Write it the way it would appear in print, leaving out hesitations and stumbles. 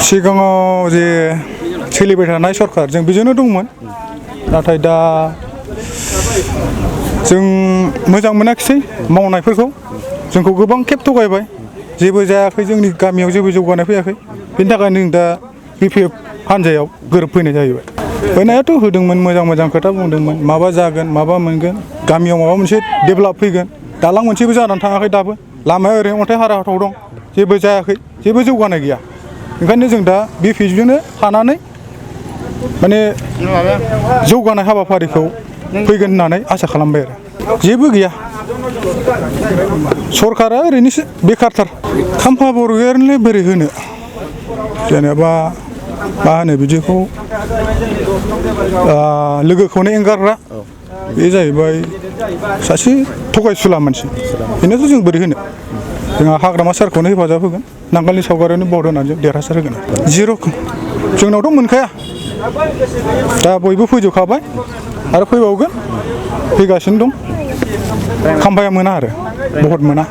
सिगाङाव जे सोलिबाय थानाय सरखार जों बेजोंनो दंमोन नाथाय दा जों मोजां मोनाखिसै मावनायफोरखौ जोंखौ गोबां खेब थगायबाय जेबो जायाखै जोंनि गामियाव जेबो जौगानाय फैयाखै बेनि थाखायनो जों दा बिपिएफ हानजायाव गोरोबफैनाय जाहैबाय होनायाथ' होदोंमोन मोजां खोथा बुंदोंमोन माबा जागोन माबा मोनगोन गामियाव माबा मोनसे डेभेलप फैगोन दालां मोनसेबो जानानै थाङाखै दाबो लामाया ओरैनो अन्थाइ हारा हाथाव दं जेबो जायाखै जेबो जौगानाय गैया ओंखायनो जों दा बिपिएफजोंनो थानानै माने जौगानाय हाबाफारिखौ फैगोन होननानै आसा खालामबाय आरो जेबो गैया सरकारा ओरैनोसो बेखारथार खाम्फा बरगयारिनो बोरै होनो जेनेबा मा होनो बिदिखौ लोगोखौनो एंगारग्रा बे जाहैबाय सासे थगायसुला मानसि बेनोथ' जों बोरै होनो जोंहा हाग्रामा सारखौनो हेफाजाब होगोन नांगोलनि सावगारियावनो भट होनानै जों देरहासार होगोन जिर' जोंनावथ' मोनखाया दा बयबो फोजोबखाबाय आरो फैबावगोन फैगासिनो दं खाम्फाया मोना आरो भट मोना